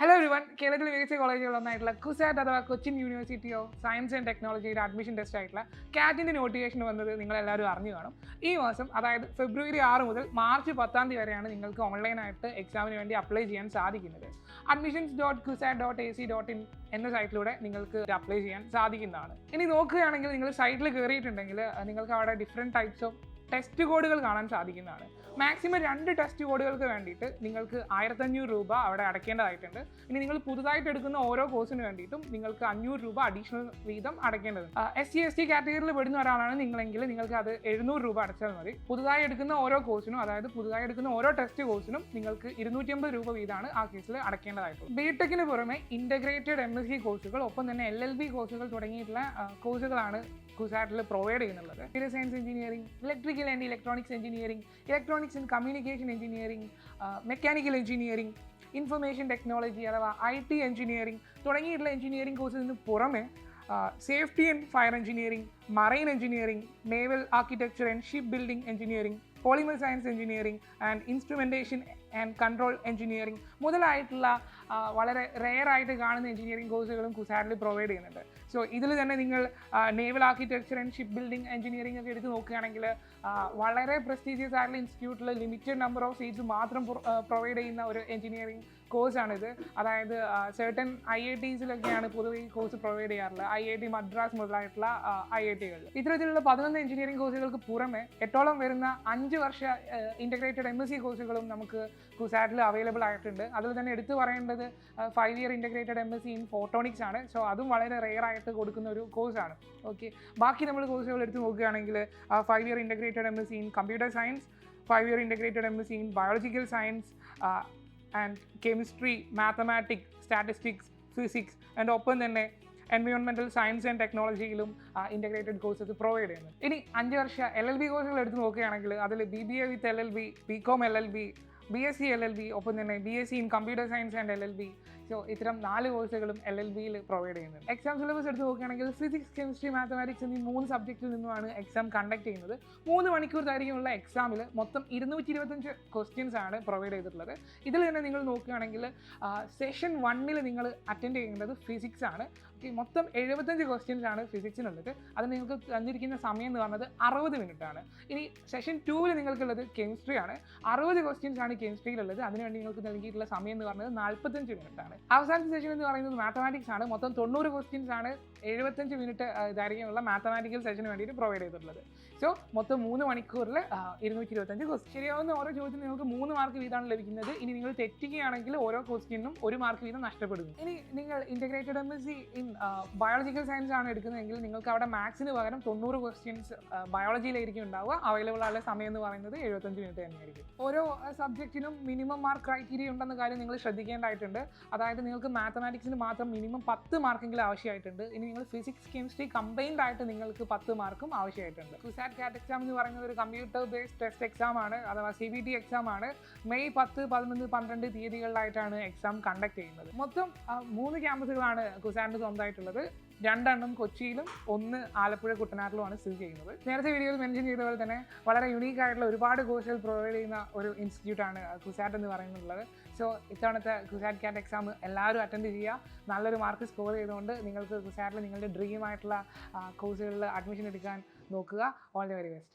Hello everyone, കേരളത്തിലെ മികച്ച കോളേജുകളൊന്നായിട്ടുള്ള കുസാറ്റ് അഥവാ Cochin university of science and ടെക്നോളജിയുടെ അഡ്മിഷൻ ടെസ്റ്റ് ആയിട്ടുള്ള കാറ്റിൻ്റെ നോട്ടിഫിക്കേഷൻ വന്നത് നിങ്ങളെല്ലാവരും അറിഞ്ഞു കാണും. ഈ മാസം അതായത് ഫെബ്രുവരി 6 മുതൽ മാർച്ച് 10 വരെയാണ് നിങ്ങൾക്ക് ഓൺലൈനായിട്ട് എക്സാമിന് വേണ്ടി അപ്ലൈ ചെയ്യാൻ സാധിക്കുന്നത്. admissions.cusat.ac.in എന്ന സൈറ്റിലൂടെ നിങ്ങൾക്ക് അപ്ലൈ ചെയ്യാൻ സാധിക്കുന്നതാണ്. ഇനി നോക്കുകയാണെങ്കിൽ നിങ്ങൾ സൈറ്റിൽ കയറിയിട്ടുണ്ടെങ്കിൽ നിങ്ങൾക്ക് അവിടെ ഡിഫറെൻറ്റ് ടൈപ്സ് ഓഫ് ടെസ്റ്റ് കോഡുകൾ കാണാൻ സാധിക്കുന്നതാണ്. മാക്സിമം 2 ടെസ്റ്റ് കോഡുകൾക്ക് വേണ്ടിയിട്ട് നിങ്ങൾക്ക് 1500 രൂപ അവിടെ അടയ്ക്കേണ്ടതായിട്ടുണ്ട്. ഇനി നിങ്ങൾ പുതുതായിട്ട് എടുക്കുന്ന ഓരോ കോഴ്സിന് വേണ്ടിയിട്ടും നിങ്ങൾക്ക് 500 രൂപ അഡീഷണൽ വീതം അടയ്ക്കേണ്ടതുണ്ട്. SC/ST കാറ്റഗറിയിൽ പെടുന്ന ഒരാളാണ് നിങ്ങളെങ്കിൽ നിങ്ങൾക്ക് അത് 700 രൂപ അടച്ചാൽ മതി. പുതുതായി എടുക്കുന്ന ഓരോ കോഴ്സിനും, അതായത് പുതുതായി എടുക്കുന്ന ഓരോ ടെസ്റ്റ് കോഴ്സിനും നിങ്ങൾക്ക് 250 രൂപ വീതമാണ് ആ കേസിൽ അടയ്ക്കേണ്ടതായിട്ടുള്ളത്. ബിടെക്കിന് പുറമെ ഇൻ്റഗ്രേറ്റഡ് MSc കോഴ്സുകൾ, ഒപ്പം തന്നെ LLB കോഴ്സുകൾ തുടങ്ങിയിട്ടുള്ള കോഴ്സുകളാണ് കുസാറ്റിൽ പ്രൊവൈഡ് ചെയ്യുന്നുള്ളത്. Computer science engineering, electrical and electronics engineering, electronics and communication engineering, mechanical engineering, information technology അഥവാ IT എഞ്ചിനീയറിംഗ് തുടങ്ങിയിട്ടുള്ള എഞ്ചിനീയറിംഗ് കോഴ്സിന് പുറമെ safety and fire engineering, marine engineering, naval architecture and ship building engineering, polymer science engineering and instrumentation and control engineering മുതലായിട്ടുള്ള വളരെ rare ആയിട്ട് കാണുന്ന engineering കോഴ്സുകളും കുസാറ്റിൽ provide ചെയ്യുന്നുണ്ട്. സോ ഇതിൽ തന്നെ നിങ്ങൾ naval architecture and ship building engineering ഒക്കെ എടുത്ത് നോക്കുകയാണെങ്കിൽ വളരെ പ്രസ്റ്റീജിയസ് ആയിട്ടുള്ള ഇൻസ്റ്റിറ്റ്യൂട്ടിൽ ലിമിറ്റഡ് നമ്പർ ഓഫ് സീറ്റ്സ് മാത്രം പ്രൊവൈഡ് ചെയ്യുന്ന ഒരു എഞ്ചിനീയറിംഗ് കോഴ്സാണിത്. അതായത് സർട്ടൻ IITസിലൊക്കെയാണ് പൊതുവെ ഈ കോഴ്സ് പ്രൊവൈഡ് ചെയ്യാറുള്ളത്, IIT മദ്രാസ് മുതലായിട്ടുള്ള IITകളിൽ. ഇത്തരത്തിലുള്ള 11 എഞ്ചിനീയറിംഗ് കോഴ്സുകൾക്ക് പുറമെ 8ഓളം വരുന്ന 5 വർഷ ഇൻ്റഗ്രേറ്റഡ് MSc കോഴ്സുകളും നമുക്ക് കുസാറ്റിൽ അവൈലബിൾ ആയിട്ടുണ്ട്. അതിൽ തന്നെ എടുത്തു പറയേണ്ടത് 5 year integrated MSc in photonics ആണ്. സോ അതും വളരെ റെയർ ആയിട്ട് കൊടുക്കുന്ന ഒരു കോഴ്സാണ്. ഓക്കെ, ബാക്കി നമ്മൾ കോഴ്സുകൾ എടുത്ത് നോക്കുകയാണെങ്കിൽ 5 year integrated MSc in computer science, 5 year integrated MSc in biological science and chemistry, mathematics, statistics, physics and ഒപ്പം തന്നെ എൻവയോൺമെൻറ്റൽ സയൻസ് ആൻഡ് ടെക്നോളജിയിലും ഇൻ്റഗ്രേറ്റഡ് കോഴ്സസ് പ്രൊവൈഡ് ചെയ്യുന്നു. ഇനി 5 വർഷ LLB കോഴ്സുകൾ എടുത്ത് നോക്കുകയാണെങ്കിൽ അതിൽ BBA വിത്ത് LLB, BCom LLB, BSc LLB, ഒപ്പം തന്നെ BSc in computer science and LLB. So ഇത്തരം 4 കോഴ്സുകളും LLBയിൽ പ്രൊവൈഡ് ചെയ്യുന്നുണ്ട്. എക്സാം സിലബസ് എടുത്ത് നോക്കുകയാണെങ്കിൽ ഫിസിക്സ്, കെമിസ്ട്രി, മാത്തമാറ്റിക്സ് എന്നീ 3 സബ്ജക്റ്റിൽ നിന്നുമാണ് എക്സാം കണ്ടക്ട് ചെയ്യുന്നത്. 3 മണിക്കൂർ ദൈർഘ്യമുള്ള എക്സാമിൽ മൊത്തം 225 ക്വസ്റ്റ്യൻസ് ആണ് പ്രൊവൈഡ് ചെയ്തിട്ടുള്ളത്. ഇതിൽ തന്നെ നിങ്ങൾ നോക്കുകയാണെങ്കിൽ സെഷൻ 1 നിങ്ങൾ അറ്റൻഡ് ചെയ്യേണ്ടത് ഫിസിക്സ് ആണ്. മൊത്തം 75 ക്വസ്റ്റ്യൻസ് ആണ് ഫിസിക്സിനുള്ളത്. അത് നിങ്ങൾക്ക് തന്നിരിക്കുന്ന സമയം എന്ന് പറഞ്ഞത് 60 മിനിറ്റ് ആണ്. ഇനി സെഷൻ 2 നിങ്ങൾക്കുള്ളത് കെമിസ്ട്രി ആണ്. 60 ക്വസ്റ്റ്യൻസ് ആണ് കെമിസ്ട്രിയിലുള്ളത്. അതിനുവേണ്ടി നിങ്ങൾക്ക് നൽകിയിട്ടുള്ള സമയം എന്ന് പറഞ്ഞത് 45 മിനിറ്റ് ആണ്. അവസാനത്തെ സെഷൻ എന്ന് പറയുന്നത് മാത്തമാറ്റിക്സ് ആണ്. മൊത്തം 90 ക്വസ്റ്റ്യൻസ് ആണ് 75 മിനിറ്റ് ദൈർഘ്യമുള്ള മാത്തമാറ്റിക്കൽ സെഷന് വേണ്ടിയിട്ട് പ്രൊവൈഡ് ചെയ്തിട്ടുള്ളത്. സോ മൊത്തം 3 മണിക്കൂറിൽ 225 ക്വസ്റ്റ്യൻ. ശരിയാവുന്ന ഓരോ ചോദ്യത്തിനും നിങ്ങൾക്ക് 3 മാർക്ക് വീതമാണ് ലഭിക്കുന്നത്. ഇനി നിങ്ങൾ തെറ്റുകയാണെങ്കിൽ ഓരോ ക്വസ്റ്റ്യനും 1 മാർക്ക് വീതം നഷ്ടപ്പെടുന്നു. ഇനി നിങ്ങൾ integrated MSc in biological science ആണ് എടുക്കുന്നതെങ്കിൽ നിങ്ങൾക്ക് അവിടെ മാത്സിന് പകരം 90 ക്വസ്റ്റ്യൻസ് ബയോളജിയിലായിരിക്കും ഉണ്ടാവുക. അവൈലബിൾ ആയുള്ള സമയം എന്ന് പറയുന്നത് 75 മിനിറ്റ് തന്നെയായിരിക്കും. ഓരോ സബ്ജക്റ്റിനും മിനിമം മാർക്ക് ക്രൈറ്റീരിയ ഉണ്ടെന്ന കാര്യം നിങ്ങൾ ശ്രദ്ധിക്കേണ്ടതായിട്ടുണ്ട്. അതായത് നിങ്ങൾക്ക് മാത്തമാറ്റിക്സിന് മാത്രം മിനിമം 10 മാർക്കെങ്കിലും ആവശ്യമായിട്ടുണ്ട്. ഇനി നിങ്ങൾ ഫിസിക്സ്, കെമിസ്ട്രി കമ്പൈൻഡ് ആയിട്ട് നിങ്ങൾക്ക് 10 മാർക്കും ആവശ്യമായിട്ടുണ്ട്. CUSAT CAT എക്സാം എന്ന് പറയുന്നത് ഒരു കമ്പ്യൂട്ടർ ബേസ്ഡ് ടെസ്റ്റ് എക്സാം ആണ്, അഥവാ CBT എക്സാം ആണ്. മെയ് 10, 11, 12 തീയതികളിലായിട്ടാണ് എക്സാം കണ്ടക്ട് ചെയ്യുന്നത്. മൊത്തം 3 ക്യാമ്പസുകളാണ് കുസാറ്റിന് സ്വന്തമായിട്ടുള്ളത്. 2 കൊച്ചിയിലും 1 ആലപ്പുഴ കുട്ടനാട്ടിലുമാണ് സ്ഥിതി ചെയ്യുന്നത്. നേരത്തെ വീഡിയോയിൽ മെൻഷൻ ചെയ്ത പോലെ തന്നെ വളരെ യുണീക്ക് ആയിട്ടുള്ള ഒരുപാട് കോഴ്സുകൾ പ്രൊവൈഡ് ചെയ്യുന്ന ഒരു ഇൻസ്റ്റിറ്റ്യൂട്ടാണ് കുസാറ്റ് എന്ന് പറയുന്നുള്ളത്. സോ ഇത്തവണത്തെ CUSAT CAT എക്സാം എല്ലാവരും അറ്റൻഡ് ചെയ്യുക. നല്ലൊരു മാർക്ക് സ്കോർ ചെയ്തുകൊണ്ട് നിങ്ങൾക്ക് കുസാറ്റിൽ നിങ്ങളുടെ ഡ്രീം ആയിട്ടുള്ള കോഴ്സുകളിൽ അഡ്മിഷൻ എടുക്കാൻ നോക്കുക. All the very best.